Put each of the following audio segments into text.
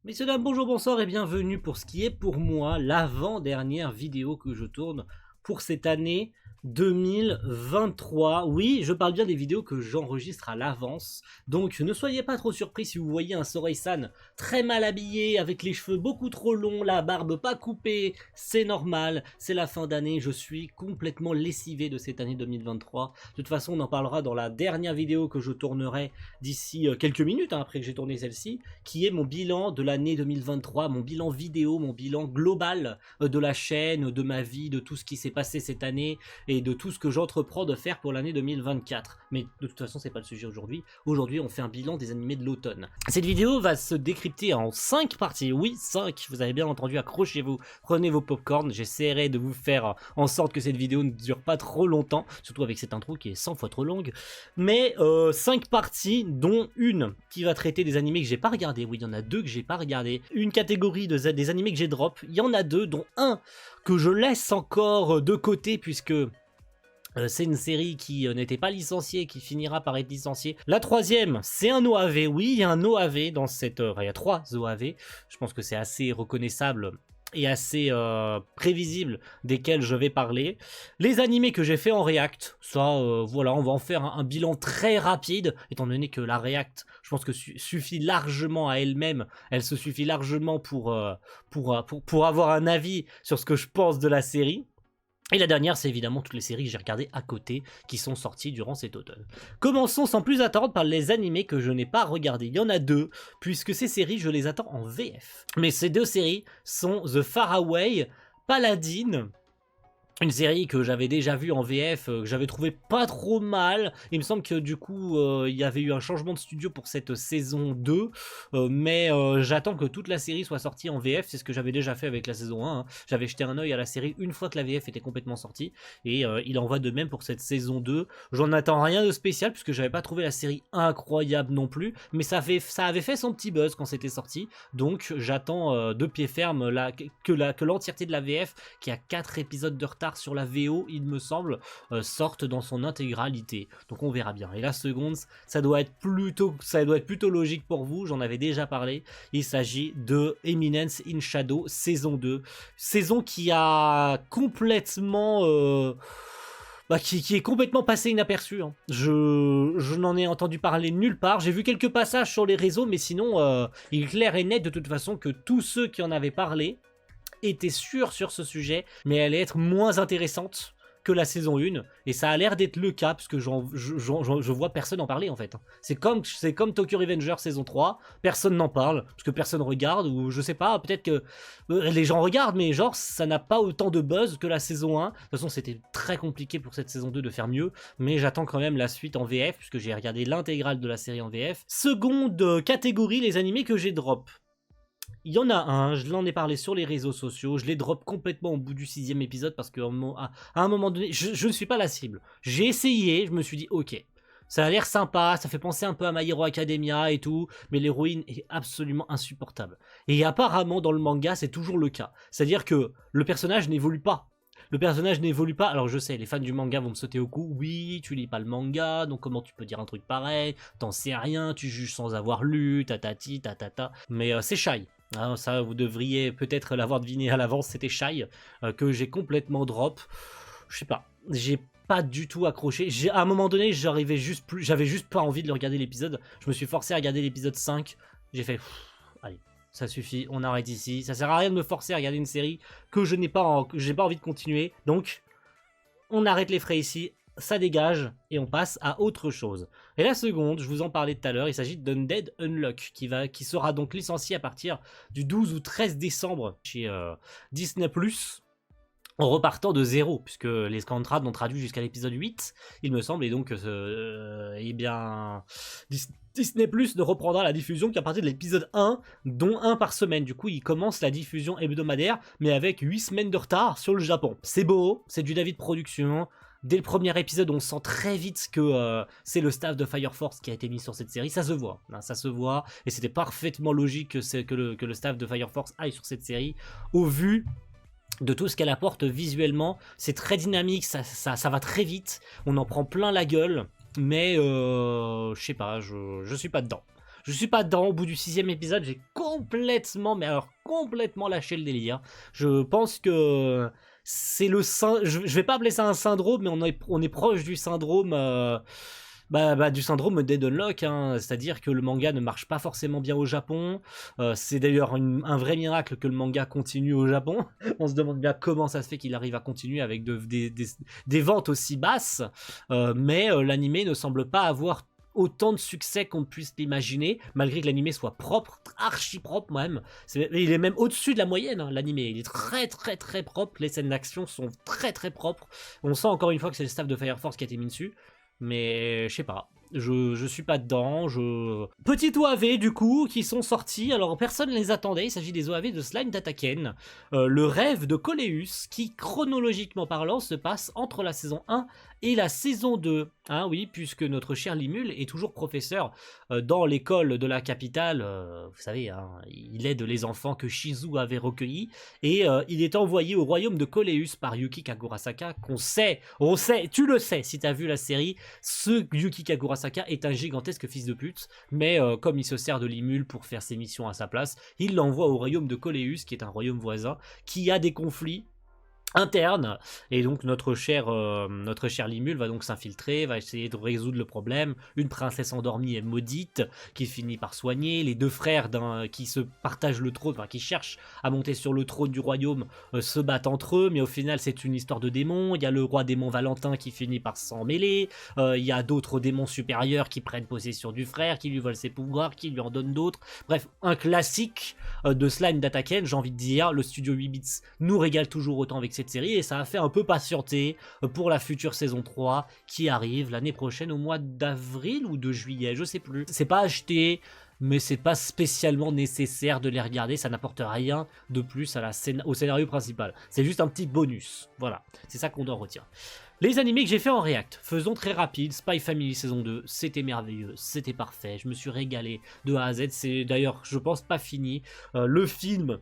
Messieurs, dames, bonjour, bonsoir et bienvenue pour ce qui est pour moi l'avant-dernière vidéo que je tourne pour cette année 2023. Oui, je parle bien des vidéos que j'enregistre à l'avance, donc ne soyez pas trop surpris si vous voyez un Sorei-san très mal habillé, avec les cheveux beaucoup trop longs, la barbe pas coupée, c'est normal, c'est la fin d'année, je suis complètement lessivé de cette année 2023. De toute façon, on en parlera dans la dernière vidéo que je tournerai d'ici quelques minutes après que j'ai tourné celle-ci, qui est mon bilan de l'année 2023, mon bilan vidéo, mon bilan global de la chaîne, de ma vie, de tout ce qui s'est passé cette année et de tout ce que j'entreprends de faire pour l'année 2024. Mais de toute façon, c'est pas le sujet aujourd'hui. Aujourd'hui, on fait un bilan des animés de l'automne. Cette vidéo va se décrypter en 5 parties. Oui, 5, vous avez bien entendu, accrochez-vous, prenez vos popcorn. J'essaierai de vous faire en sorte que cette vidéo ne dure pas trop longtemps, surtout avec cette intro qui est 100 fois trop longue. Mais 5 parties, dont une qui va traiter des animés que j'ai pas regardé. Oui, il y en a 2 que j'ai pas regardé. Une catégorie des animés que j'ai drop. Il y en a 2, dont un que je laisse encore de côté puisque c'est une série qui n'était pas licenciée, qui finira par être licenciée. La troisième, c'est un OAV. Oui, il y a un OAV dans cette... Enfin, il y a 3 OAV. Je pense que c'est assez reconnaissable et assez prévisible desquels je vais parler. Les animés que j'ai fait en React, ça, voilà, on va en faire un bilan très rapide, étant donné que la React, je pense que suffit largement à elle-même, elle se suffit largement pour avoir un avis sur ce que je pense de la série. Et la dernière, c'est évidemment toutes les séries que j'ai regardées à côté, qui sont sorties durant cet automne. Commençons sans plus attendre par les animés que je n'ai pas regardés. Il y en a 2, puisque ces séries, je les attends en VF. Mais ces 2 séries sont The Faraway, Paladin, une série que j'avais déjà vue en VF, que j'avais trouvé pas trop mal. Il me semble que du coup, il y avait eu un changement de studio pour cette saison 2. Mais j'attends que toute la série soit sortie en VF. C'est ce que j'avais déjà fait avec la saison 1. Hein. J'avais jeté un oeil à la série une fois que la VF était complètement sortie. Et il en va de même pour cette saison 2. J'en attends rien de spécial, puisque j'avais pas trouvé la série incroyable non plus. Mais ça avait fait son petit buzz quand c'était sorti. Donc j'attends de pied ferme que l'entièreté de la VF, qui a 4 épisodes de retard sur la VO, il me semble, sorte dans son intégralité. Donc on verra bien. Et la seconde, ça doit être plutôt logique pour vous, j'en avais déjà parlé. Il s'agit de Eminence in Shadow, saison 2. Saison qui a complètement... qui est complètement passé inaperçu. Hein. Je n'en ai entendu parler nulle part. J'ai vu quelques passages sur les réseaux, mais sinon, il est clair et net de toute façon que tous ceux qui en avaient parlé était sûre sur ce sujet, mais elle allait être moins intéressante que la saison 1, et ça a l'air d'être le cas, parce que je vois personne en parler en fait. C'est comme Tokyo Revenger saison 3, personne n'en parle, parce que personne regarde, ou je sais pas, peut-être que les gens regardent, mais genre ça n'a pas autant de buzz que la saison 1. De toute façon c'était très compliqué pour cette saison 2 de faire mieux, mais j'attends quand même la suite en VF, puisque j'ai regardé l'intégrale de la série en VF. Seconde catégorie, les animés que j'ai drop. Il y en a un, je l'en ai parlé sur les réseaux sociaux, je l'ai drop complètement au bout du 6e épisode parce qu'à un moment donné, je ne suis pas la cible. J'ai essayé, je me suis dit ok, ça a l'air sympa, ça fait penser un peu à My Hero Academia et tout, mais l'héroïne est absolument insupportable. Et apparemment dans le manga c'est toujours le cas, c'est-à-dire que le personnage n'évolue pas. Le personnage n'évolue pas, alors je sais, les fans du manga vont me sauter au cou, oui, tu lis pas le manga, donc comment tu peux dire un truc pareil, t'en sais rien, tu juges sans avoir lu, tatati, tatata, mais c'est shy. Ah, ça, vous devriez peut-être l'avoir deviné à l'avance, c'était Shy, que j'ai complètement drop. Je sais pas, j'ai pas du tout accroché. À un moment donné, j'avais juste pas envie de le regarder l'épisode. Je me suis forcé à regarder l'épisode 5. J'ai fait, allez, ça suffit, on arrête ici. Ça sert à rien de me forcer à regarder une série que j'ai pas envie de continuer. Donc, on arrête les frais ici. Ça dégage et on passe à autre chose. Et la seconde, je vous en parlais tout à l'heure, il s'agit d'Undead Unluck qui sera donc licencié à partir du 12 ou 13 décembre chez Disney+, en repartant de zéro, puisque les contrats n'ont traduit jusqu'à l'épisode 8, il me semble, et donc eh bien Disney+ ne reprendra la diffusion qu'à partir de l'épisode 1, dont un par semaine. Du coup, il commence la diffusion hebdomadaire, mais avec 8 semaines de retard sur le Japon. C'est beau, c'est du David Production. Dès le premier épisode, on sent très vite que c'est le staff de Fire Force qui a été mis sur cette série. Ça se voit, hein, ça se voit. Et c'était parfaitement logique que le staff de Fire Force aille sur cette série, au vu de tout ce qu'elle apporte visuellement. C'est très dynamique, ça va très vite. On en prend plein la gueule, mais je sais pas, je suis pas dedans. Je suis pas dedans. Au bout du 6e épisode, j'ai complètement, mais alors complètement lâché le délire. Je pense que c'est je vais pas appeler ça un syndrome, mais on est proche du syndrome. Du syndrome Dead Unlock, hein. C'est-à-dire que le manga ne marche pas forcément bien au Japon. C'est d'ailleurs un vrai miracle que le manga continue au Japon. On se demande bien comment ça se fait qu'il arrive à continuer avec des ventes aussi basses. Mais l'anime ne semble pas avoir autant de succès qu'on puisse l'imaginer, malgré que l'anime soit propre, archi propre même. Il est même au-dessus de la moyenne, hein, l'anime. Il est très très très propre. Les scènes d'action sont très très propres. On sent encore une fois que c'est le staff de Fire Force qui a été mis dessus. Mais je sais pas, je suis pas dedans, Petits OAV du coup, qui sont sortis, alors personne ne les attendait, il s'agit des OAV de Slime d'Ataken, le rêve de Coleus, qui chronologiquement parlant se passe entre la saison 1 et la saison 2, hein, oui, puisque notre cher Limul est toujours professeur dans l'école de la capitale, vous savez, hein, il aide les enfants que Shizu avait recueillis, et il est envoyé au royaume de Coleus par Yuki Kagurasaka, on sait, tu le sais si t'as vu la série, ce Yuki Kagurasaka est un gigantesque fils de pute, mais comme il se sert de Limul pour faire ses missions à sa place, il l'envoie au royaume de Coleus, qui est un royaume voisin, qui a des conflits interne, et donc notre cher Limul va donc s'infiltrer, va essayer de résoudre le problème. Une princesse endormie est maudite, qui finit par soigner, les deux frères qui se partagent le trône, enfin qui cherchent à monter sur le trône du royaume, se battent entre eux, mais au final c'est une histoire de démons. Il y a le roi démon Valentin qui finit par s'en mêler, il y a d'autres démons supérieurs qui prennent possession du frère, qui lui volent ses pouvoirs, qui lui en donnent d'autres, bref, un classique de Slime d'Ataken. J'ai envie de dire, le studio 8 bits nous régale toujours autant avec cette série, et ça a fait un peu patienter pour la future saison 3 qui arrive l'année prochaine au mois d'avril ou de juillet, je sais plus. C'est pas acheté, mais c'est pas spécialement nécessaire de les regarder, ça n'apporte rien de plus au scénario principal. C'est juste un petit bonus, voilà, c'est ça qu'on doit retenir. Les animés que j'ai fait en React, faisons très rapide. Spy Family saison 2, c'était merveilleux, c'était parfait, je me suis régalé de A à Z, c'est d'ailleurs, je pense, pas fini. Le film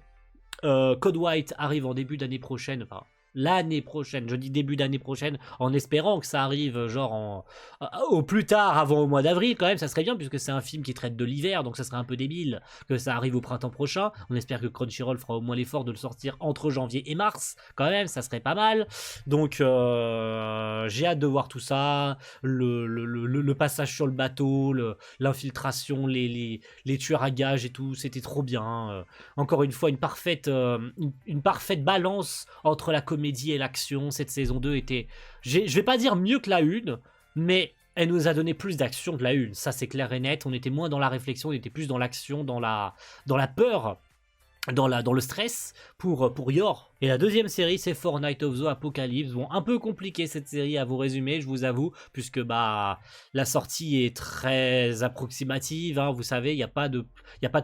Code White arrive en début d'année prochaine, enfin l'année prochaine, je dis début d'année prochaine, en espérant que ça arrive genre au plus tard avant au mois d'avril quand même, ça serait bien puisque c'est un film qui traite de l'hiver, donc ça serait un peu débile que ça arrive au printemps prochain. On espère que Crunchyroll fera au moins l'effort de le sortir entre janvier et mars, quand même, ça serait pas mal. Donc j'ai hâte de voir tout ça, le passage sur le bateau, l'infiltration, les tueurs à gages et tout, c'était trop bien. Encore une fois, une parfaite balance entre la comédie et l'action. Cette saison 2 était, je vais pas dire mieux que la 1, mais elle nous a donné plus d'action que la 1, ça c'est clair et net. On était moins dans la réflexion, on était plus dans l'action, dans la peur, dans le stress pour Yor. Et la deuxième série, c'est Fortnite of the Apocalypse. Bon, un peu compliqué cette série à vous résumer, je vous avoue, puisque la sortie est très approximative, hein, vous savez, il n'y a pas de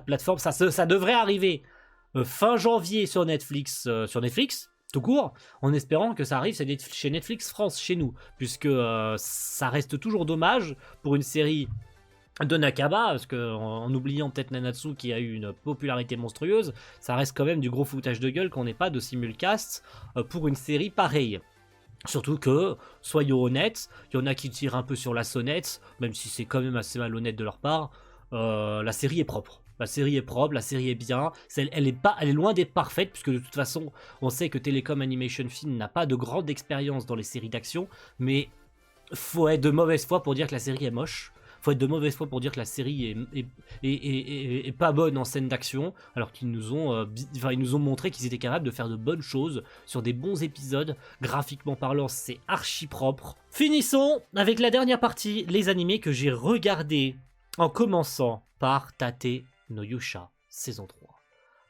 plateforme, ça devrait arriver fin janvier sur Netflix, tout court, en espérant que ça arrive chez Netflix France, chez nous, puisque ça reste toujours dommage pour une série de Nakaba, parce qu'en oubliant peut-être Nanatsu qui a eu une popularité monstrueuse, ça reste quand même du gros foutage de gueule qu'on n'ait pas de simulcast pour une série pareille. Surtout que, soyons honnêtes, il y en a qui tirent un peu sur la sonnette, même si c'est quand même assez malhonnête de leur part, la série est propre. La série est propre, la série est bien, elle est loin d'être parfaite, puisque de toute façon, on sait que Telecom Animation Film n'a pas de grande expérience dans les séries d'action, mais faut être de mauvaise foi pour dire que la série est moche, faut être de mauvaise foi pour dire que la série est pas bonne en scène d'action, alors qu'ils nous ont montré qu'ils étaient capables de faire de bonnes choses sur des bons épisodes. Graphiquement parlant, c'est archi propre. Finissons avec la dernière partie, les animés que j'ai regardés en commençant par Tate no Yusha, saison 3.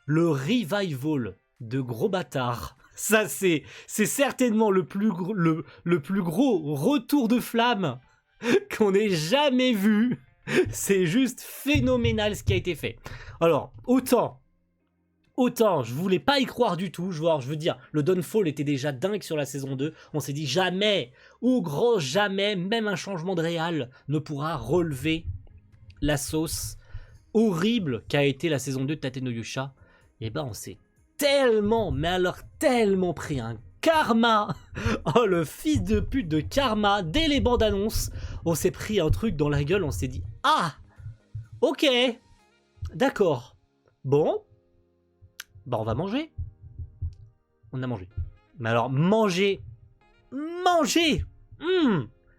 Le revival de Gros Bâtard. Ça, c'est certainement le plus gros retour de flamme qu'on ait jamais vu. C'est juste phénoménal ce qui a été fait. Alors, autant, je voulais pas y croire du tout. Je veux dire, le Downfall était déjà dingue sur la saison 2. On s'est dit jamais, au grand jamais, même un changement de réal ne pourra relever la sauce horrible qu'a été la saison 2 de Tate no Yusha. Et ben on s'est tellement, mais alors tellement pris un karma. Oh, le fils de pute de karma. Dès les bandes annonces, on s'est pris un truc dans la gueule, on s'est dit ah, ok, D'accord. Bon, bah on va manger. On a mangé. Mais alors, manger. Manger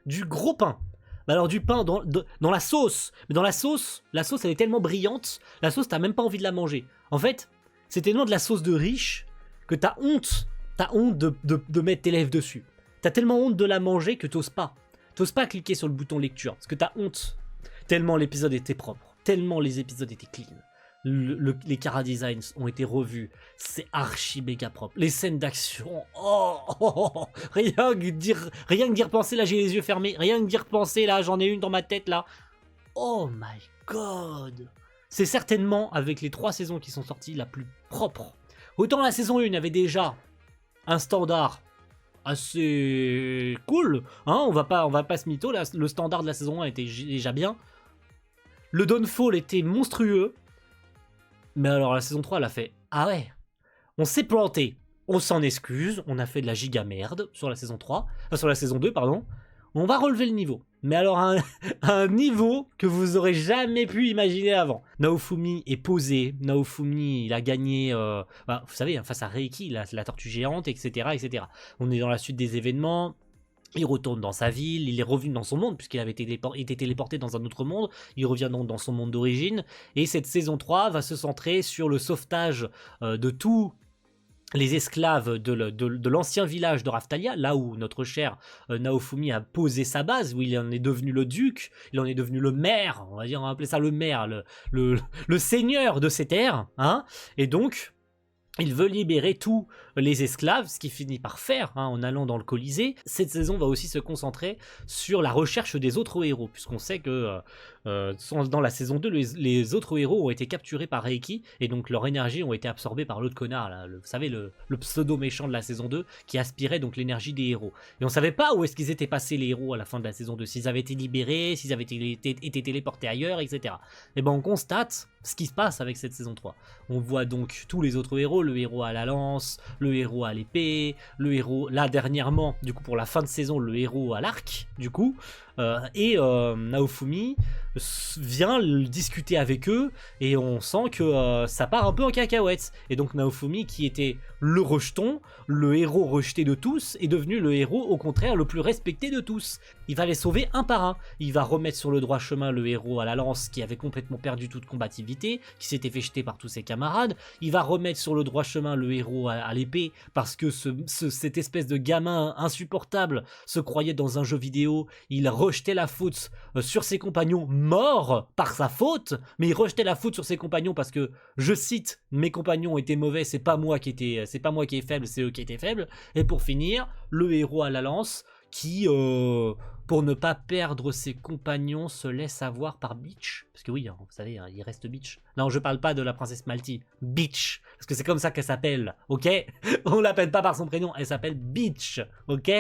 du gros pain. Bah alors du pain dans la sauce. Mais dans la sauce elle est tellement brillante, la sauce t'as même pas envie de la manger. En fait, c'est tellement de la sauce de riche que t'as honte de mettre tes lèvres dessus. T'as tellement honte de la manger que t'oses pas. T'oses pas cliquer sur le bouton lecture, parce que t'as honte. Tellement l'épisode était propre, tellement les épisodes étaient clean. Les Chara Designs ont été revus, c'est archi méga propre. Les scènes d'action, rien que d'y repenser, là j'ai les yeux fermés, rien que d'y repenser, là j'en ai une dans ma tête là. Oh my god. C'est certainement, avec les 3 saisons qui sont sorties, la plus propre. Autant la saison 1 avait déjà un standard assez cool, hein, on va pas se mytho, là, le standard de la saison 1 était déjà bien. Le downfall était monstrueux. Mais alors la saison 3 elle a fait ah ouais, on s'est planté, on s'en excuse, on a fait de la giga merde sur la saison 3, sur la saison 2 pardon. On va relever le niveau. Mais alors un niveau que vous aurez jamais pu imaginer avant. Naofumi est posé, Naofumi il a gagné, vous savez, face à Reiki, la tortue géante, etc., etc. On est dans la suite des événements. Il retourne dans sa ville, il est revenu dans son monde, puisqu'il avait été téléporté dans un autre monde, il revient donc dans son monde d'origine, et cette saison 3 va se centrer sur le sauvetage de tous les esclaves de l'ancien village de Raftalia, là où notre cher Naofumi a posé sa base, où il en est devenu le duc, il en est devenu le maire, on va appeler ça le maire, le seigneur de ces terres, hein, et donc il veut libérer tous les esclaves, ce qu'il finit par faire en allant dans le Colisée. Cette saison va aussi se concentrer sur la recherche des autres héros, puisqu'on sait que dans la saison 2, les autres héros ont été capturés par Reiki, et donc leur énergie ont été absorbées par l'autre connard, là, vous savez, le pseudo méchant de la saison 2, qui aspirait donc l'énergie des héros. Et on savait pas où est-ce qu'ils étaient passés les héros à la fin de la saison 2, s'ils avaient été libérés, s'ils avaient été téléportés ailleurs, etc. Et ben on constate ce qui se passe avec cette saison 3. On voit donc tous les autres héros, le héros à la lance, le héros à l'épée, le héros, là dernièrement, du coup pour la fin de saison, le héros à l'arc, du coup, et Naofumi vient discuter avec eux, et on sent que ça part un peu en cacahuète. Et donc Naofumi, qui était le rejeton, le héros rejeté de tous, est devenu le héros au contraire le plus respecté de tous. Il va les sauver un par un, il va remettre sur le droit chemin le héros à la lance qui avait complètement perdu toute combativité, qui s'était fait jeter par tous ses camarades, il va remettre sur le droit chemin le héros à l'épée, parce que cette espèce de gamin insupportable se croyait dans un jeu vidéo, il rejetait la faute sur ses compagnons morts par sa faute, mais il rejetait la faute sur ses compagnons parce que, je cite, mes compagnons étaient mauvais, c'est pas moi qui est faible, c'est eux qui étaient faibles. Et pour finir, le héros à la lance qui, pour ne pas perdre ses compagnons, se laisse avoir par Bitch. Parce que oui, vous savez, il reste Bitch. Non, je parle pas de la princesse Malty, Bitch. Parce que c'est comme ça qu'elle s'appelle, ok? On l'appelle pas par son prénom, elle s'appelle Bitch, ok?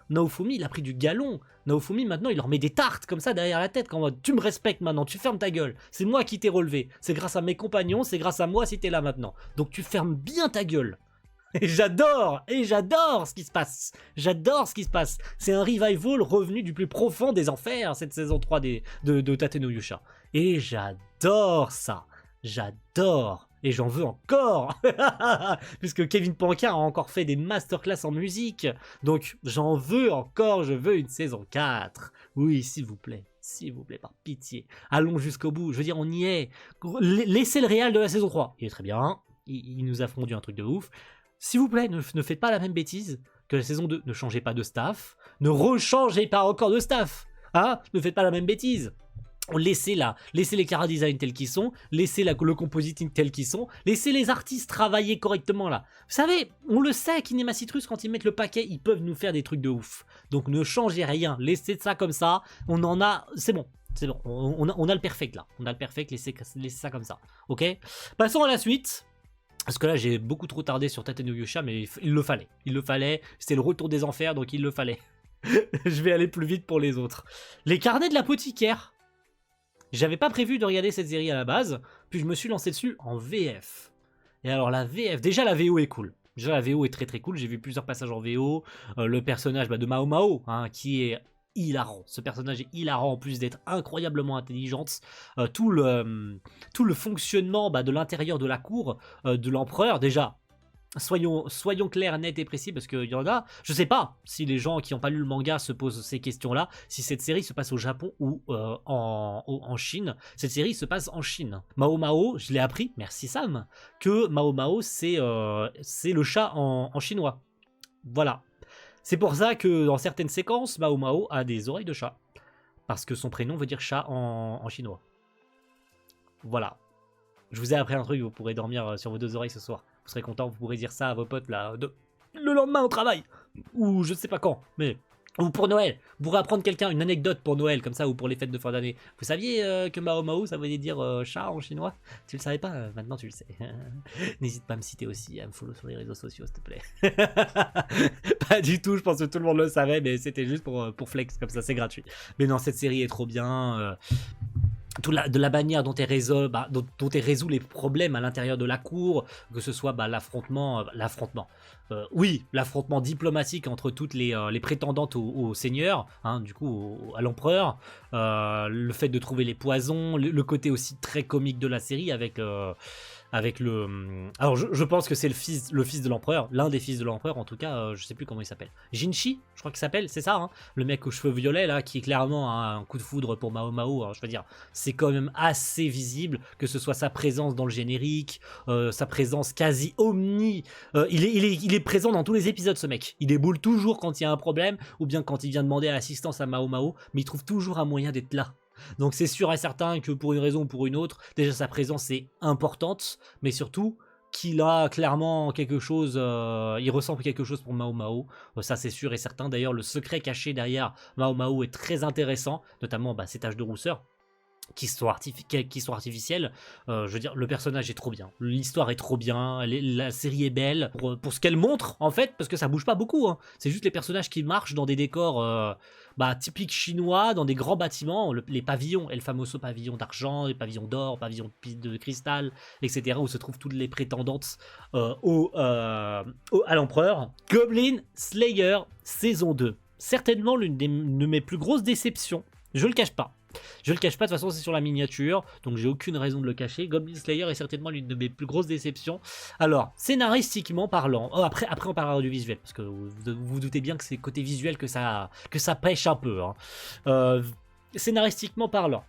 Naofumi, il a pris du galon. Naofumi, maintenant, il leur met des tartes comme ça derrière la tête. Quand tu me respectes maintenant, tu fermes ta gueule. C'est moi qui t'ai relevé. C'est grâce à mes compagnons, c'est grâce à moi si t'es là maintenant. Donc tu fermes bien ta gueule. Et j'adore ce qui se passe. J'adore ce qui se passe. C'est un revival revenu du plus profond des enfers, cette saison 3 de Tate no Yusha. Et j'adore ça. J'adore. Et j'en veux encore. Puisque Kevin Pankar a encore fait des masterclass en musique. Donc j'en veux encore, je veux une saison 4. Oui, s'il vous plaît, par pitié. Allons jusqu'au bout, je veux dire, on y est. Laissez le réal de la saison 3. Il est très bien, il nous a fondu un truc de ouf. S'il vous plaît, ne faites pas la même bêtise que la saison 2. Ne changez pas de staff. Ne rechangez pas encore de staff. Hein, ne faites pas la même bêtise. Laissez les Chara Design tels qu'ils sont, laissez le compositing tel qu'ils sont, laissez les artistes travailler correctement là. Vous savez, on le sait, Kinema Citrus, quand ils mettent le paquet, ils peuvent nous faire des trucs de ouf. Donc ne changez rien, laissez ça comme ça, on en a, c'est bon, on a le perfect là, on a le perfect, laissez ça comme ça, ok? Passons à la suite. Parce que là j'ai beaucoup trop tardé sur Tate no Yusha, mais il le fallait, c'était le retour des enfers, donc il le fallait. Je vais aller plus vite pour les autres. Les carnets de l'apothicaire. J'avais pas prévu de regarder cette série à la base, puis je me suis lancé dessus en VF. Et alors la VF, déjà la VO est cool. Déjà la VO est très très cool, j'ai vu plusieurs passages en VO. Le personnage de Mao Mao, qui est hilarant. Ce personnage est hilarant en plus d'être incroyablement intelligente. Tout le fonctionnement de l'intérieur de la cour de l'empereur, déjà. Soyons clairs, nets et précis, parce qu'il y en a. Je sais pas si les gens qui n'ont pas lu le manga se posent ces questions-là, si cette série se passe au Japon ou en Chine. Cette série se passe en Chine. Mao Mao, je l'ai appris, merci Sam, que Mao Mao c'est le chat en chinois. Voilà. C'est pour ça que dans certaines séquences, Mao Mao a des oreilles de chat. Parce que son prénom veut dire chat en chinois. Voilà. Je vous ai appris un truc, vous pourrez dormir sur vos deux oreilles ce soir. Vous serez content, vous pourrez dire ça à vos potes là, le lendemain au travail. Ou je sais pas quand, mais... Ou pour Noël. Vous pourrez apprendre quelqu'un une anecdote pour Noël, comme ça, ou pour les fêtes de fin d'année. Vous saviez que Mao Mao, ça voulait dire chat en chinois? Tu le savais pas? Maintenant tu le sais. N'hésite pas à me citer aussi, à me follow sur les réseaux sociaux, s'il te plaît. Pas du tout, je pense que tout le monde le savait, mais c'était juste pour flex, comme ça, c'est gratuit. Mais non, cette série est trop bien. De la manière dont elle résout les problèmes à l'intérieur de la cour, que ce soit l'affrontement diplomatique entre toutes les prétendantes au seigneur, hein, du coup à l'empereur, le fait de trouver les poisons, le côté aussi très comique de la série avec le... Alors je pense que c'est le fils de l'empereur, l'un des fils de l'empereur en tout cas, je sais plus comment il s'appelle. Jinchi, je crois qu'il s'appelle, c'est ça, hein, le mec aux cheveux violets là, qui est clairement un coup de foudre pour Mao Mao, hein, je veux dire, c'est quand même assez visible, que ce soit sa présence dans le générique, sa présence quasi omni, il est présent dans tous les épisodes ce mec, il déboule toujours quand il y a un problème, ou bien quand il vient demander assistance à Mao Mao, mais il trouve toujours un moyen d'être là. Donc c'est sûr et certain que pour une raison ou pour une autre, déjà sa présence est importante, mais surtout qu'il a clairement quelque chose, il ressemble quelque chose pour Mao Mao, ça c'est sûr et certain. D'ailleurs le secret caché derrière Mao Mao est très intéressant, notamment ses taches de rousseur qui sont artificielles. Je veux dire, le personnage est trop bien, l'histoire est trop bien, la série est belle pour ce qu'elle montre en fait, parce que ça bouge pas beaucoup, hein. C'est juste les personnages qui marchent dans des décors typiques chinois, dans des grands bâtiments, les pavillons, El Famoso pavillon d'argent, les pavillons d'or, pavillons de cristal, etc., où se trouvent toutes les prétendantes à l'empereur. Goblin Slayer saison 2, certainement l'une de mes plus grosses déceptions, je le cache pas. Je le cache pas, de toute façon c'est sur la miniature, donc j'ai aucune raison de le cacher. Goblin Slayer est certainement l'une de mes plus grosses déceptions. Alors, scénaristiquement parlant, après on parlera du visuel, parce que vous vous doutez bien que c'est côté visuel que ça pêche un peu, hein. Scénaristiquement parlant,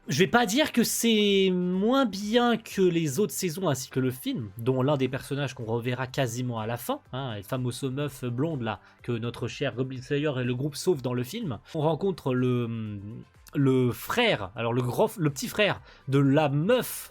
je vais pas dire que c'est moins bien que les autres saisons ainsi que le film, dont l'un des personnages qu'on reverra quasiment à la fin, hein, les fameuses meufs blondes là, que notre cher Goblin Slayer et le groupe sauvent dans le film. On rencontre le frère, alors le petit frère de la meuf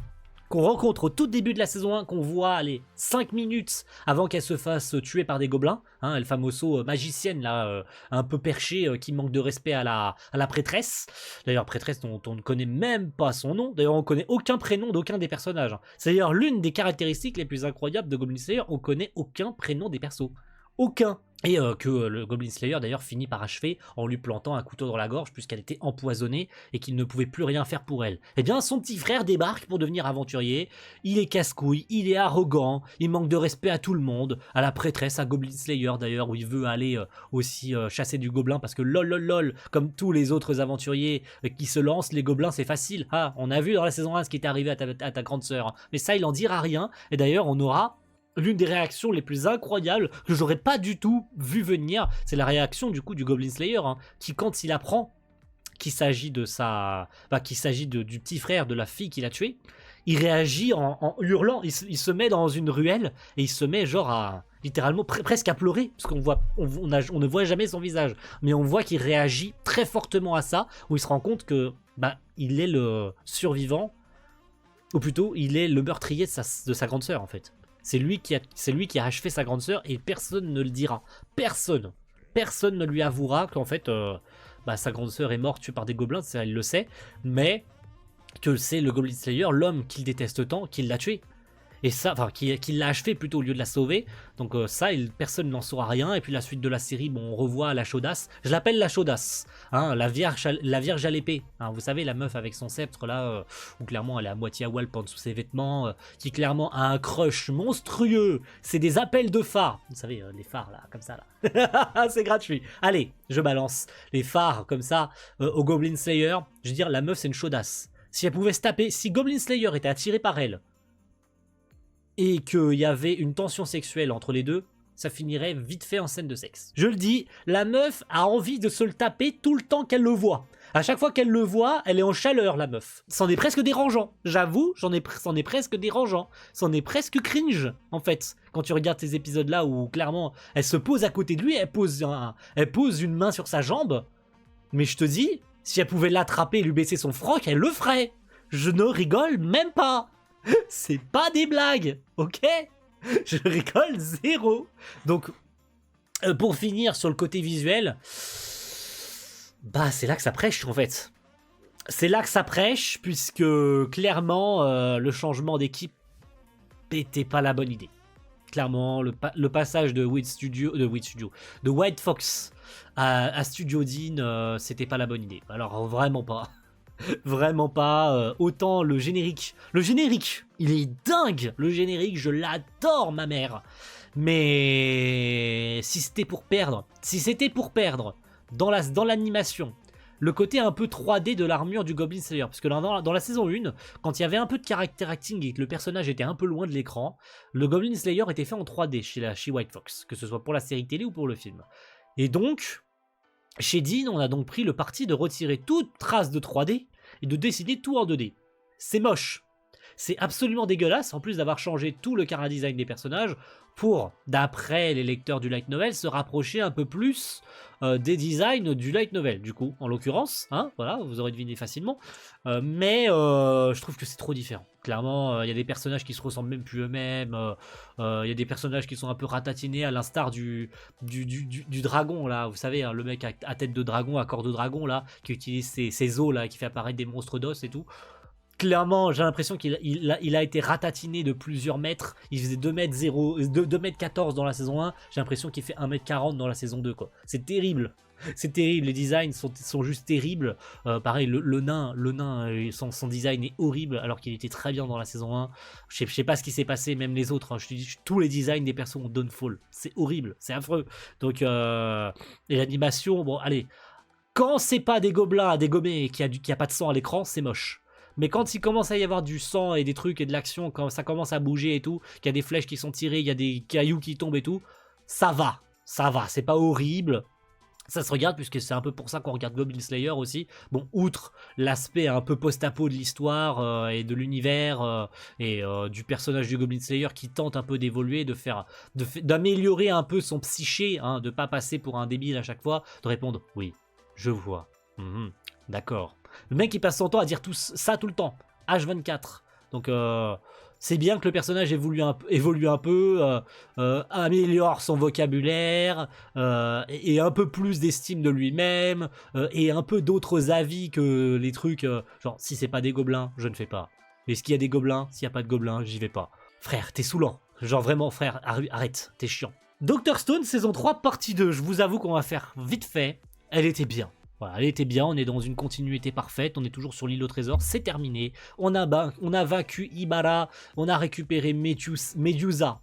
qu'on rencontre au tout début de la saison 1, qu'on voit 5 minutes avant qu'elle se fasse tuer par des gobelins, hein, El Famoso magicienne là, un peu perchée, qui manque de respect à la prêtresse. D'ailleurs prêtresse dont on ne connaît même pas son nom, d'ailleurs on ne connaît aucun prénom d'aucun des personnages, hein. C'est d'ailleurs l'une des caractéristiques les plus incroyables de Goblin Slayer, on connaît aucun prénom des persos. Aucun. Et que le Goblin Slayer d'ailleurs finit par achever en lui plantant un couteau dans la gorge puisqu'elle était empoisonnée et qu'il ne pouvait plus rien faire pour elle. Eh bien son petit frère débarque pour devenir aventurier, il est casse-couille, il est arrogant, il manque de respect à tout le monde, à la prêtresse, à Goblin Slayer d'ailleurs où il veut aller aussi chasser du gobelin parce que lol, comme tous les autres aventuriers qui se lancent, les gobelins c'est facile. Ah, on a vu dans la saison 1 ce qui était arrivé à ta grande sœur, hein. Mais ça il en dira rien et d'ailleurs on aura l'une des réactions les plus incroyables que j'aurais pas du tout vu venir, c'est la réaction du coup du Goblin Slayer, hein, qui quand il apprend qu'il s'agit du petit frère de la fille qu'il a tué, il réagit en hurlant, il se met dans une ruelle et il se met genre à littéralement presque à pleurer parce on ne voit jamais son visage, mais on voit qu'il réagit très fortement à ça, où il se rend compte que il est le survivant, ou plutôt il est le meurtrier de sa grande sœur en fait. C'est lui qui a achevé sa grande sœur et personne ne le dira. Personne ne lui avouera qu'en fait sa grande sœur est morte tuée par des gobelins, ça il le sait, mais que c'est le Goblin Slayer, l'homme qu'il déteste tant, qui l'a tué. Et ça, enfin, qui l'a achevé plutôt au lieu de la sauver. Donc ça, personne n'en saura rien. Et puis la suite de la série, bon, on revoit la chaudasse. Je l'appelle la chaudasse, hein, la vierge à l'épée. Hein, vous savez, la meuf avec son sceptre là, où clairement elle est à moitié à poil en dessous ses vêtements, qui clairement a un crush monstrueux. C'est des appels de phare. Vous savez, les phares là, comme ça là. C'est gratuit. Allez, je balance les phares comme ça au Goblin Slayer. Je veux dire, la meuf c'est une chaudasse. Si elle pouvait se taper, si Goblin Slayer était attiré par elle, et qu'il y avait une tension sexuelle entre les deux, ça finirait vite fait en scène de sexe. Je le dis, la meuf a envie de se le taper tout le temps qu'elle le voit. À chaque fois qu'elle le voit, elle est en chaleur, la meuf. C'en est presque dérangeant. J'avoue, c'en est presque dérangeant. C'en est presque cringe, en fait. Quand tu regardes ces épisodes-là où, clairement, elle se pose à côté de lui, elle pose une main sur sa jambe. Mais je te dis, si elle pouvait l'attraper et lui baisser son froc, elle le ferait. Je ne rigole même pas. C'est pas des blagues, ok? Je rigole zéro. Donc, pour finir sur le côté visuel, bah c'est là que ça prêche en fait. C'est là que ça prêche, puisque clairement, le changement d'équipe n'était pas la bonne idée. Clairement, le passage de White Fox à Studio Dean, c'était pas la bonne idée. Alors vraiment pas. Vraiment pas. Autant le générique, il est dingue. Le générique, je l'adore, ma mère. Mais si c'était pour perdre dans l'animation, le côté un peu 3D de l'armure du Goblin Slayer, parce que dans la saison 1, quand il y avait un peu de character acting et que le personnage était un peu loin de l'écran, le Goblin Slayer était fait en 3D chez White Fox, que ce soit pour la série télé ou pour le film. Et donc, chez Dean, on a donc pris le parti de retirer toute trace de 3D et de dessiner tout en 2D. C'est moche. C'est absolument dégueulasse, en plus d'avoir changé tout le chara-design des personnages pour, d'après les lecteurs du light novel, se rapprocher un peu plus des designs du light novel, du coup, en l'occurrence, hein, voilà, vous aurez deviné facilement, mais je trouve que c'est trop différent. Clairement, il y a des personnages qui se ressemblent même plus eux-mêmes, il y a des personnages qui sont un peu ratatinés à l'instar du dragon, là, vous savez, hein, le mec à tête de dragon, à corps de dragon, là, qui utilise ses os, là, qui fait apparaître des monstres d'os et tout. Clairement, j'ai l'impression qu'il a été ratatiné de plusieurs mètres. Il faisait 2m14 dans la saison 1. J'ai l'impression qu'il fait 1m40 dans la saison 2, quoi. C'est terrible. C'est terrible. Les designs sont juste terribles. Pareil, le nain, son design est horrible alors qu'il était très bien dans la saison 1. Je sais pas ce qui s'est passé, même les autres. Hein. Je te dis, tous les designs des persos ont downfall. C'est horrible. C'est affreux. Donc, et l'animation, bon, allez. Quand c'est pas des gobelins à dégommer et qu'il y a pas de sang à l'écran, c'est moche. Mais quand il commence à y avoir du sang et des trucs et de l'action, quand ça commence à bouger et tout, qu'il y a des flèches qui sont tirées, il y a des cailloux qui tombent et tout, ça va, c'est pas horrible. Ça se regarde puisque c'est un peu pour ça qu'on regarde Goblin Slayer aussi. Bon, outre l'aspect un peu post-apo de l'histoire et de l'univers et du personnage du Goblin Slayer qui tente un peu d'évoluer, d'améliorer un peu son psyché, hein, de pas passer pour un débile à chaque fois, de répondre oui, je vois, d'accord. Le mec il passe son temps à dire tout ça tout le temps, H24. Donc c'est bien que le personnage évolue un peu, améliore son vocabulaire, et un peu plus d'estime de lui-même, et un peu d'autres avis que les trucs, genre si c'est pas des gobelins, je ne fais pas. Est-ce qu'il y a des gobelins? S'il n'y a pas de gobelins, j'y vais pas. Frère, t'es saoulant. Genre vraiment, frère, arrête, t'es chiant. Dr Stone, saison 3, partie 2. Je vous avoue qu'on va faire vite fait. Elle était bien. Voilà, elle était bien, on est dans une continuité parfaite, on est toujours sur l'île au trésor, c'est terminé. On a vaincu Ibarra, on a récupéré Medusa,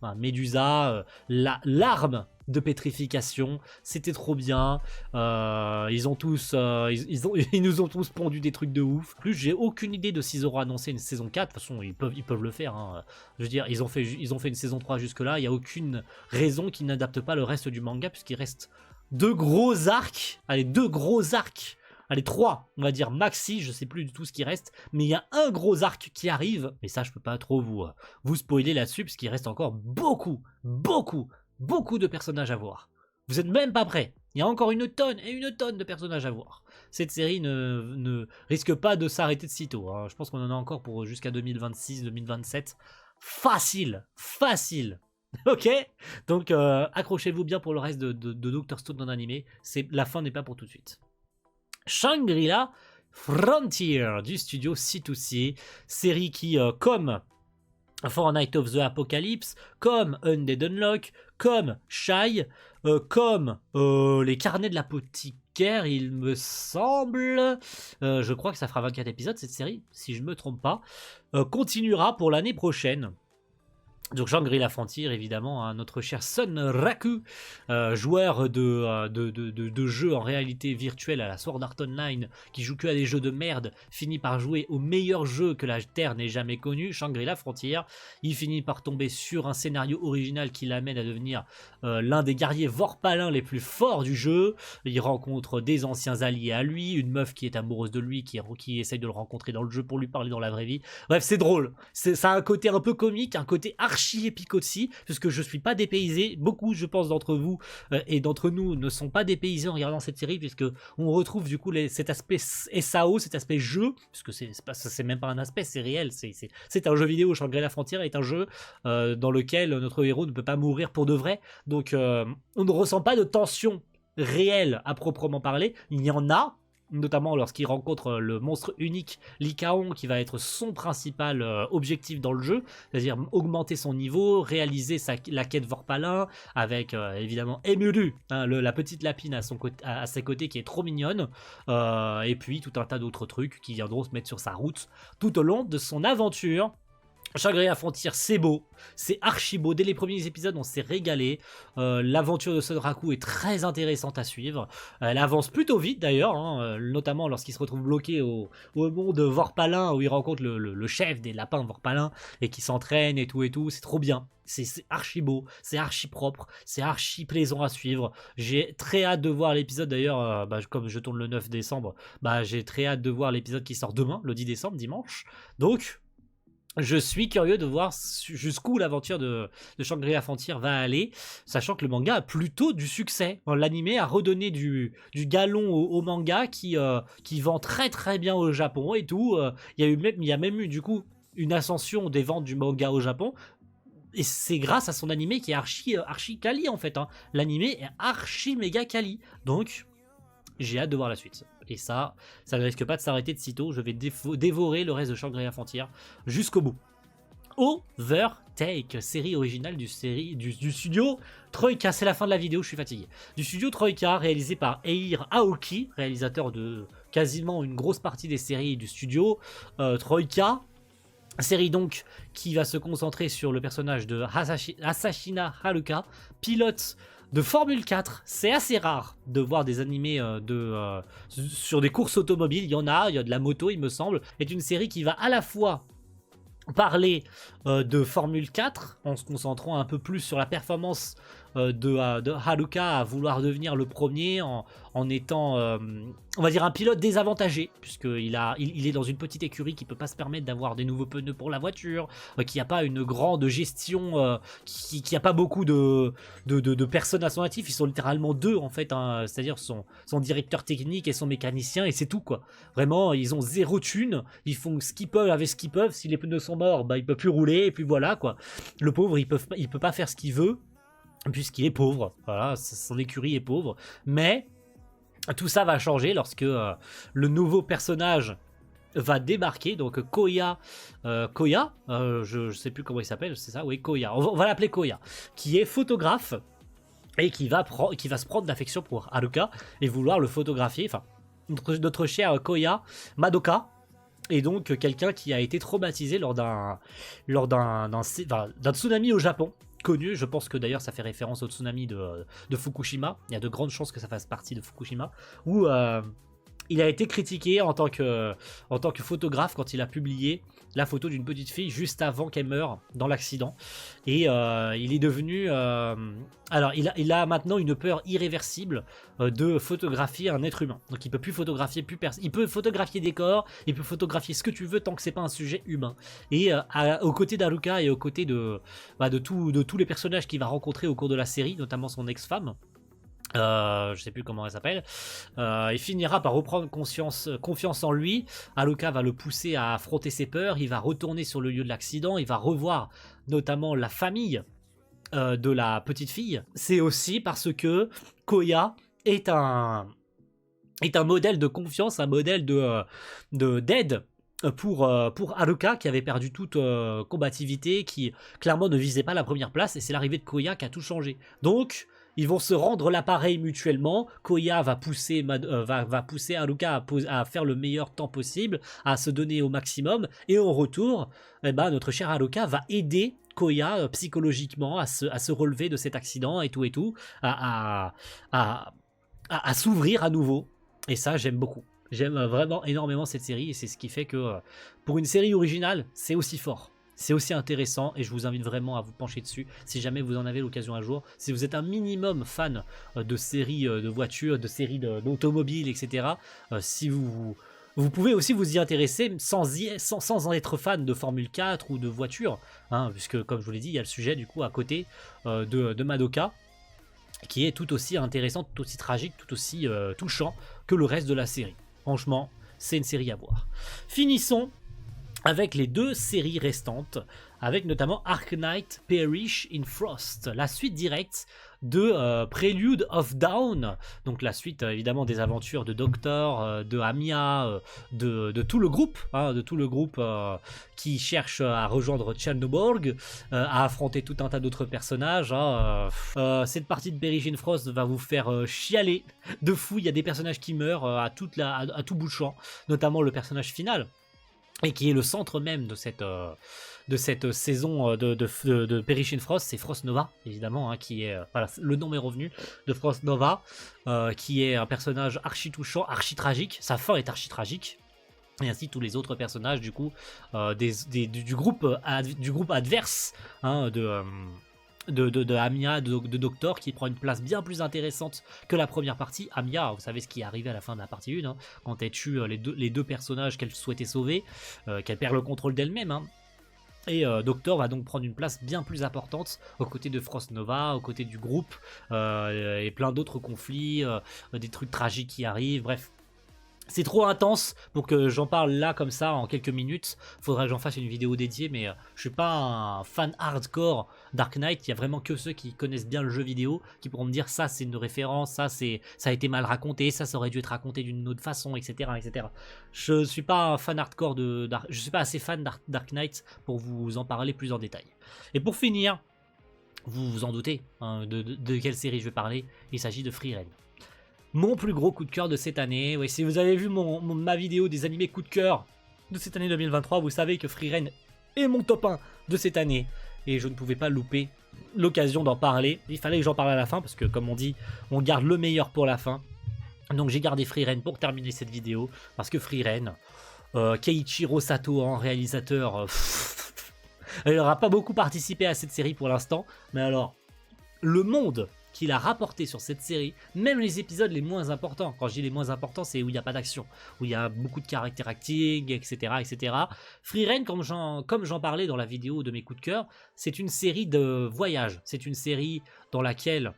l'arme de pétrification, c'était trop bien. Ils nous ont tous pondu des trucs de ouf. En plus, j'ai aucune idée de s'ils auront annoncé une saison 4. De toute façon, ils peuvent le faire. Hein. Je veux dire, ils ont fait une saison 3 jusque-là. Il n'y a aucune raison qu'ils n'adaptent pas le reste du manga, puisqu'il reste deux gros arcs. Allez, trois, on va dire maxi, je sais plus du tout ce qui reste, mais il y a un gros arc qui arrive, mais ça je peux pas trop vous spoiler là-dessus, parce qu'il reste encore beaucoup de personnages à voir. Vous êtes même pas prêts, il y a encore une tonne de personnages à voir. Cette série ne risque pas de s'arrêter de sitôt, hein. Je pense qu'on en a encore pour jusqu'à 2026-2027, facile. Ok, donc accrochez-vous bien pour le reste de Dr Stone en animé. La fin n'est pas pour tout de suite. Shangri-La Frontier du studio C2C, série qui, comme For Night of the Apocalypse, comme Undead Unlock, comme Shy, comme les carnets de l'apothicaire, il me semble. Je crois que ça fera 24 épisodes cette série, si je me trompe pas. Continuera pour l'année prochaine. Donc Shangri-La Frontier, évidemment, hein, notre cher Son Raku, joueur de jeux en réalité virtuelle à la Sword Art Online, qui joue que à des jeux de merde, finit par jouer au meilleur jeu que la Terre n'ait jamais connu, Shangri-La Frontier. Il finit par tomber sur un scénario original qui l'amène à devenir l'un des guerriers vorpalins les plus forts du jeu. Il rencontre des anciens alliés à lui, une meuf qui est amoureuse de lui, qui essaye de le rencontrer dans le jeu pour lui parler dans la vraie vie. Bref, c'est drôle. Ça a un côté un peu comique, un côté archi épique aussi, puisque je suis pas dépaysé. Beaucoup, je pense, d'entre vous et d'entre nous ne sont pas dépaysés en regardant cette série, puisque on retrouve du coup cet aspect SAO, cet aspect jeu, puisque c'est même pas un aspect, c'est réel. C'est un jeu vidéo. Shangri-La Frontier est un jeu dans lequel notre héros ne peut pas mourir pour de vrai. Donc, on ne ressent pas de tension réelle à proprement parler. Il y en a, notamment lorsqu'il rencontre le monstre unique Lycaon, qui va être son principal objectif dans le jeu, c'est-à-dire augmenter son niveau, réaliser la quête Vorpalin, avec évidemment Emulu, hein, la petite lapine à ses côtés qui est trop mignonne, et puis tout un tas d'autres trucs qui viendront se mettre sur sa route tout au long de son aventure. Shangri-La Frontier, c'est beau, c'est archi beau. Dès les premiers épisodes, on s'est régalé. L'aventure de Son Raku est très intéressante à suivre. Elle avance plutôt vite d'ailleurs, hein, notamment lorsqu'il se retrouve bloqué au monde Vorpalin, où il rencontre le chef des lapins Vorpalin et qui s'entraîne et tout. C'est trop bien. C'est archi beau, c'est archi propre, c'est archi plaisant à suivre. J'ai très hâte de voir l'épisode d'ailleurs, comme je tourne le 9 décembre, j'ai très hâte de voir l'épisode qui sort demain, le 10 décembre, dimanche. Donc, je suis curieux de voir jusqu'où l'aventure de Shangri-La Frontier va aller, sachant que le manga a plutôt du succès. L'anime a redonné du galon au manga qui vend très très bien au Japon et tout. Il y a même eu du coup une ascension des ventes du manga au Japon. Et c'est grâce à son anime qui est archi quali en fait. Hein. L'anime est archi méga quali. Donc, j'ai hâte de voir la suite. Et ça ne risque pas de s'arrêter de sitôt. Je vais dévorer le reste de Shangri-La Frontier jusqu'au bout. Overtake, série originale du studio Troika. C'est la fin de la vidéo, je suis fatigué. Du studio Troika, réalisé par Eir Aoki, réalisateur de quasiment une grosse partie des séries du studio Troika. Série donc qui va se concentrer sur le personnage de Asashina Haruka, pilote de Formule 4. C'est assez rare de voir des animés sur des courses automobiles. Il y a de la moto il me semble. C'est une série qui va à la fois parler de Formule 4 en se concentrant un peu plus sur la performance de Haruka à vouloir devenir le premier en étant on va dire un pilote désavantagé puisqu'il est dans une petite écurie qui peut pas se permettre d'avoir des nouveaux pneus pour la voiture, qui a pas une grande gestion, qui a pas beaucoup de personnes à son actif. Ils sont littéralement deux en fait, hein, c'est-à-dire son directeur technique et son mécanicien et c'est tout quoi. Vraiment ils ont zéro thune, ils font ce qu'ils peuvent avec ce qu'ils peuvent. Si les pneus sont morts, il peut plus rouler et puis voilà quoi. Le pauvre il peut pas faire ce qu'il veut puisqu'il est pauvre, voilà, son écurie est pauvre, mais tout ça va changer lorsque le nouveau personnage va débarquer, donc Koya, je sais plus comment il s'appelle, c'est ça, oui, Koya, on va l'appeler Koya, qui est photographe et qui va se prendre d'affection pour Haruka et vouloir le photographier, enfin, notre cher Koya Madoka, et donc quelqu'un qui a été traumatisé lors d'un tsunami au Japon, connu. Je pense que d'ailleurs ça fait référence au tsunami de Fukushima. Il y a de grandes chances que ça fasse partie de Fukushima, où il a été critiqué en tant que photographe quand il a publié la photo d'une petite fille juste avant qu'elle meure dans l'accident. Et il est devenu... alors, il a maintenant une peur irréversible de photographier un être humain. Donc, il peut plus photographier personne. Il peut photographier des corps, il peut photographier ce que tu veux tant que c'est pas un sujet humain. Et aux côtés d'Haruka et aux côtés de tous les personnages qu'il va rencontrer au cours de la série, notamment son ex-femme, je sais plus comment elle s'appelle, il finira par reprendre confiance en lui. Haruka va le pousser à affronter ses peurs, il va retourner sur le lieu de l'accident, il va revoir notamment la famille de la petite fille. C'est aussi parce que Koya est un modèle de confiance, un modèle d'aide pour Haruka qui avait perdu toute combativité, qui clairement ne visait pas la première place, et c'est l'arrivée de Koya qui a tout changé. Donc ils vont se rendre l'appareil mutuellement. Koya va pousser, va pousser Haruka à faire le meilleur temps possible, à se donner au maximum, et en retour, eh ben, notre cher Haruka va aider Koya psychologiquement à se relever de cet accident et tout, à s'ouvrir à nouveau. Et ça, j'aime beaucoup. J'aime vraiment énormément cette série, et c'est ce qui fait que pour une série originale, c'est aussi fort. C'est aussi intéressant, et je vous invite vraiment à vous pencher dessus si jamais vous en avez l'occasion un jour. Si vous êtes un minimum fan de séries de voitures, de séries d'automobiles, etc., si vous pouvez aussi vous y intéresser sans en être fan de Formule 4 ou de voitures, hein, puisque comme je vous l'ai dit, il y a le sujet du coup à côté de Madoka, qui est tout aussi intéressant, tout aussi tragique, tout aussi touchant que le reste de la série. Franchement, c'est une série à voir. Finissons avec les 2 séries restantes, avec notamment Arknight Perish in Frost, la suite directe de Prelude of Dawn, donc la suite évidemment des aventures de Doctor, de Amiya, de tout le groupe, hein, qui cherche à rejoindre Chernobyl, à affronter tout un tas d'autres personnages. Hein, cette partie de Perish in Frost va vous faire chialer de fou. Il y a des personnages qui meurent à tout bout de champ, notamment le personnage final, et qui est le centre même de cette saison de Perish in Frost, c'est Frost Nova, évidemment, hein, qui est, voilà, le nom m'est revenu, de Frost Nova, qui est un personnage archi touchant, archi tragique, sa fin est archi tragique, et ainsi tous les autres personnages du coup du groupe adverse, hein, de Amiya, de Doctor, qui prend une place bien plus intéressante que la première partie. Amiya, vous savez ce qui est arrivé à la fin de la partie 1, hein, quand elle tue les deux personnages qu'elle souhaitait sauver, qu'elle perd le contrôle d'elle-même, hein. Et Doctor va donc prendre une place bien plus importante aux côtés de Frost Nova, aux côtés du groupe, et plein d'autres conflits, des trucs tragiques qui arrivent, bref. C'est trop intense pour que j'en parle là comme ça en quelques minutes. Faudrait que j'en fasse une vidéo dédiée, mais je suis pas un fan hardcore Dark Knight. Il y a vraiment que ceux qui connaissent bien le jeu vidéo qui pourront me dire ça c'est une référence, ça a été mal raconté, ça aurait dû être raconté d'une autre façon, etc., etc. Je suis pas un fan hardcore je suis pas assez fan Dark Knight pour vous en parler plus en détail. Et pour finir, vous vous en doutez, hein, de quelle série je vais parler. Il s'agit de Frieren. Mon plus gros coup de cœur de cette année. Oui, si vous avez vu ma vidéo des animés coup de cœur de cette année 2023, vous savez que Frieren est mon top 1 de cette année. Et je ne pouvais pas louper l'occasion d'en parler. Il fallait que j'en parle à la fin, parce que comme on dit, on garde le meilleur pour la fin. Donc j'ai gardé Frieren pour terminer cette vidéo, parce que Frieren, Keiichiro Sato en réalisateur, il n'aura pas beaucoup participé à cette série pour l'instant, mais alors, le monde qu'il a rapporté sur cette série, même les épisodes les moins importants, quand je dis les moins importants, c'est où il n'y a pas d'action, où il y a beaucoup de character acting, etc., etc. Frieren, comme j'en parlais dans la vidéo de mes coups de cœur, c'est une série de voyages, c'est une série dans laquelle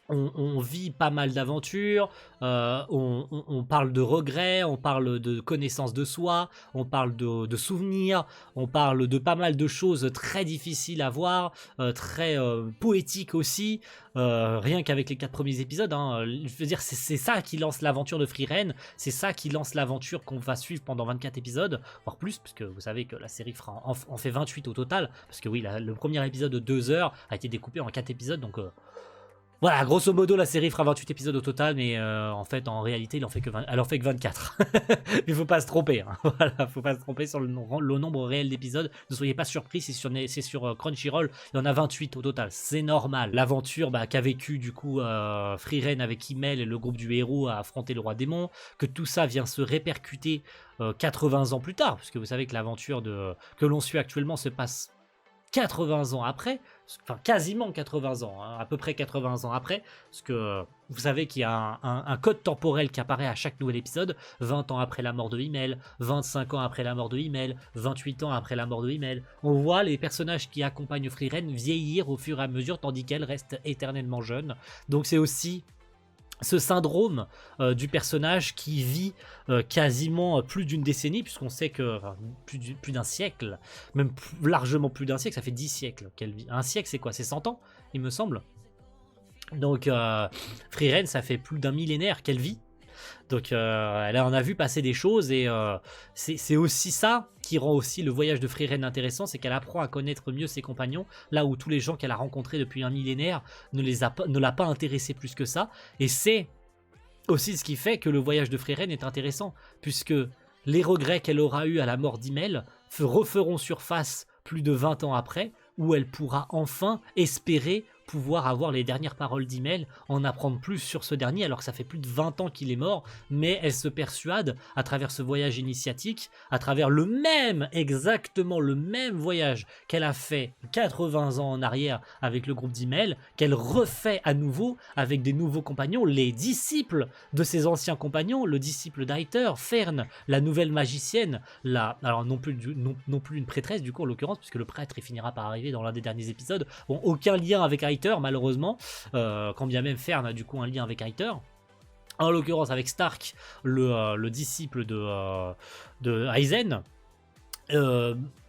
on vit pas mal d'aventures, on parle de regrets, on parle de connaissance de soi, on parle de souvenirs, on parle de pas mal de choses très difficiles à voir, très poétiques aussi, rien qu'avec les 4 premiers épisodes, hein. Je veux dire, c'est ça qui lance l'aventure de Frieren, c'est ça qui lance l'aventure qu'on va suivre pendant 24 épisodes, voire plus, parce que vous savez que la série en fait 28 au total, parce que oui, le premier épisode de 2 heures a été découpé en 4 épisodes, donc... Voilà, grosso modo, la série fera 28 épisodes au total, mais en fait, en réalité, elle en fait que 24. Il faut pas se tromper. Hein. Voilà, faut pas se tromper sur le nombre réel d'épisodes. Ne soyez pas surpris, c'est sur Crunchyroll, il y en a 28 au total. C'est normal. L'aventure qu'a vécu du coup Frieren avec Himmel et le groupe du héros à affronter le roi démon, que tout ça vient se répercuter 80 ans plus tard, parce que vous savez que l'aventure que l'on suit actuellement se passe 80 ans après, enfin quasiment 80 ans, hein, à peu près 80 ans après, parce que vous savez qu'il y a un code temporel qui apparaît à chaque nouvel épisode, 20 ans après la mort de Himmel, 25 ans après la mort de Himmel, 28 ans après la mort de Himmel. On voit les personnages qui accompagnent Frieren vieillir au fur et à mesure, tandis qu'elle reste éternellement jeune. Donc c'est aussi ce syndrome du personnage qui vit quasiment plus d'une décennie, puisqu'on sait que plus d'un siècle, même largement plus d'un siècle, ça fait 10 siècles qu'elle vit. Un siècle, c'est quoi? C'est 100 ans, il me semble. Donc Frieren, ça fait plus d'un millénaire qu'elle vit. Donc là on a vu passer des choses et c'est aussi ça qui rend aussi le voyage de Frieren intéressant, c'est qu'elle apprend à connaître mieux ses compagnons, là où tous les gens qu'elle a rencontrés depuis un millénaire ne l'a pas intéressé plus que ça, et c'est aussi ce qui fait que le voyage de Frieren est intéressant, puisque les regrets qu'elle aura eus à la mort d'Himmel referont surface plus de 20 ans après, où elle pourra enfin espérer pouvoir avoir les dernières paroles d'Himmel, en apprendre plus sur ce dernier, alors que ça fait plus de 20 ans qu'il est mort, mais elle se persuade, à travers ce voyage initiatique, à travers exactement le même voyage qu'elle a fait 80 ans en arrière avec le groupe d'Himmel, qu'elle refait à nouveau avec des nouveaux compagnons, les disciples de ses anciens compagnons, le disciple d'Aether, Fern, la nouvelle magicienne, alors non plus une prêtresse du coup en l'occurrence, puisque le prêtre il finira par arriver dans l'un des derniers épisodes, ont aucun lien avec Aether malheureusement, quand bien même Fern a du coup un lien avec Aether. En l'occurrence avec Stark, le disciple de Aizen,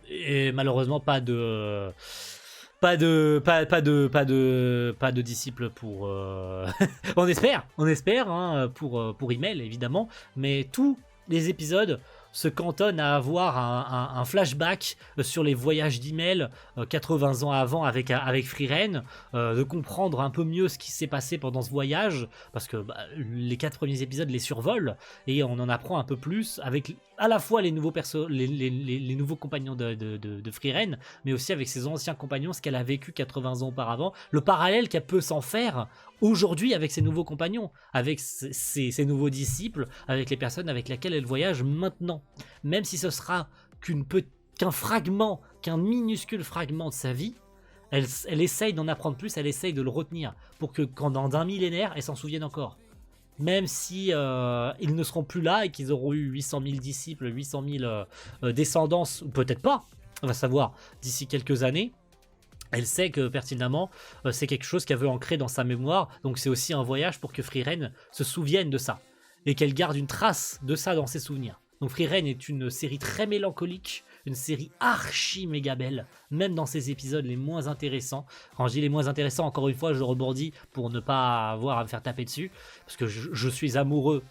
et malheureusement pas de disciples pour on espère hein, pour Himmel évidemment, mais tous les épisodes se cantonne à avoir un flashback sur les voyages d'Himmel 80 ans avant avec Frieren, de comprendre un peu mieux ce qui s'est passé pendant ce voyage, parce que les 4 premiers épisodes les survolent, et on en apprend un peu plus avec à la fois les nouveaux les nouveaux compagnons de Frieren, mais aussi avec ses anciens compagnons, ce qu'elle a vécu 80 ans auparavant, le parallèle qu'elle peut s'en faire aujourd'hui avec ses nouveaux compagnons, avec ses nouveaux disciples, avec les personnes avec lesquelles elle voyage maintenant. Même si ce sera qu'un fragment, qu'un minuscule fragment de sa vie, elle essaye d'en apprendre plus, elle essaye de le retenir, pour que quand dans un millénaire, elle s'en souvienne encore. Même si ils ne seront plus là et qu'ils auront eu 800 000 disciples, 800 000 descendants, ou peut-être pas, on va savoir, d'ici quelques années, elle sait que pertinemment c'est quelque chose qu'elle veut ancrer dans sa mémoire, donc c'est aussi un voyage pour que Frieren se souvienne de ça, et qu'elle garde une trace de ça dans ses souvenirs. Donc Frieren est une série très mélancolique, une série archi méga belle, même dans ses épisodes les moins intéressants. Quand je dis les moins intéressants, encore une fois, je rebondis pour ne pas avoir à me faire taper dessus, parce que je suis amoureux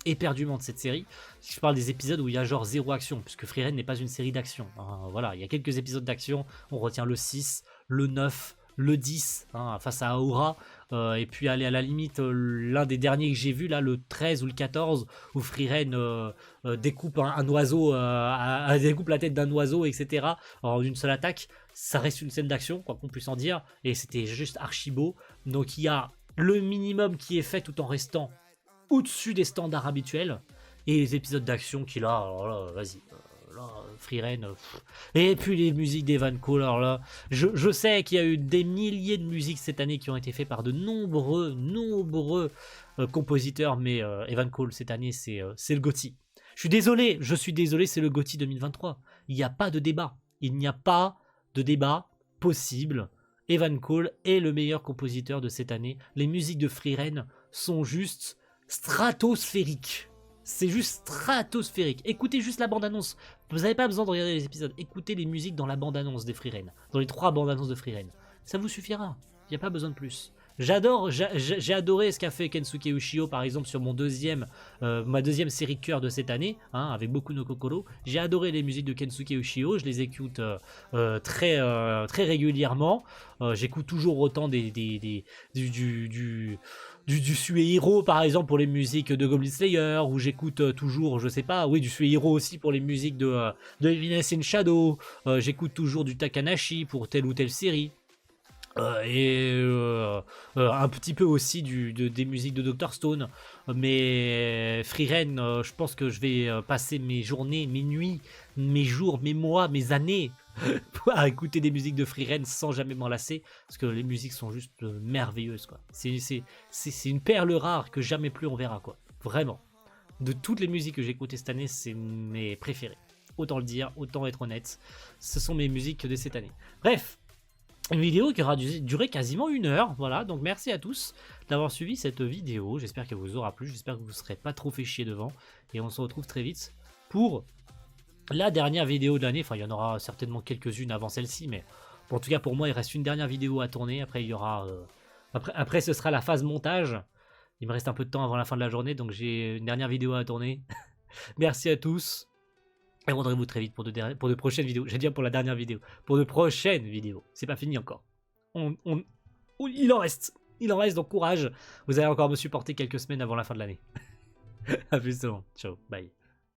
éperdument de cette série. Je parle des épisodes où il y a genre zéro action, puisque Frieren n'est pas une série d'action. Voilà, il y a quelques épisodes d'action, on retient le 6, le 9, le 10 face à Aura, et puis aller à la limite l'un des derniers que j'ai vu là, le 13 ou le 14, où Frieren découpe un oiseau, découpe la tête d'un oiseau, etc. en une seule attaque. Ça reste une scène d'action, quoi qu'on puisse en dire, et c'était juste archi beau. Donc il y a le minimum qui est fait tout en restant au-dessus des standards habituels, et les épisodes d'action qui là, alors là, vas-y, Frieren, et puis les musiques d'Evan Cole, alors là, je sais qu'il y a eu des milliers de musiques cette année qui ont été faites par de nombreux compositeurs, mais Evan Cole cette année c'est le GOTY. Je suis désolé, c'est le GOTY 2023. Il n'y a pas de débat, possible. Evan Cole est le meilleur compositeur de cette année. Les musiques de Frieren sont juste stratosphériques. C'est juste stratosphérique. Écoutez juste la bande-annonce. Vous n'avez pas besoin de regarder les épisodes. Écoutez les musiques dans la bande-annonce des Frieren. Dans les 3 bandes-annonces de Frieren. Ça vous suffira. Il n'y a pas besoin de plus. J'ai adoré ce qu'a fait Kensuke Ushio par exemple sur ma deuxième série de cœur de cette année, avec Boku no Kokoro. J'ai adoré les musiques de Kensuke Ushio, je les écoute très régulièrement. J'écoute toujours autant du Suehiro par exemple pour les musiques de Goblin Slayer, ou j'écoute toujours, je sais pas, oui, du Suehiro aussi pour les musiques de Heaviness in Shadow. J'écoute toujours du Takanashi pour telle ou telle série. Un petit peu aussi des musiques de Dr Stone, mais Frieren, je pense que je vais passer mes journées, mes nuits, mes jours, mes mois, mes années à écouter des musiques de Frieren sans jamais m'en lasser, parce que les musiques sont juste merveilleuses, quoi. C'est une perle rare que jamais plus on verra, quoi. Vraiment, de toutes les musiques que j'ai écoutées cette année, c'est mes préférées, autant le dire, autant être honnête, ce sont mes musiques de cette année. Bref, une vidéo qui aura duré quasiment 1 heure, voilà, donc merci à tous d'avoir suivi cette vidéo, j'espère qu'elle vous aura plu, j'espère que vous ne serez pas trop fait chier devant, et on se retrouve très vite pour la dernière vidéo de l'année. Enfin il y en aura certainement quelques-unes avant celle-ci, mais bon, en tout cas pour moi il reste une dernière vidéo à tourner, après il y aura, après ce sera la phase montage, Il me reste un peu de temps avant la fin de la journée, donc j'ai une dernière vidéo à tourner. Merci à tous. Et rendrez-vous très vite pour de prochaines vidéos. J'ai dit pour la dernière vidéo. Pour de prochaines vidéos. C'est pas fini encore. Il en reste. Il en reste, donc courage. Vous allez encore me supporter quelques semaines avant la fin de l'année. A plus tout le monde. Ciao. Bye.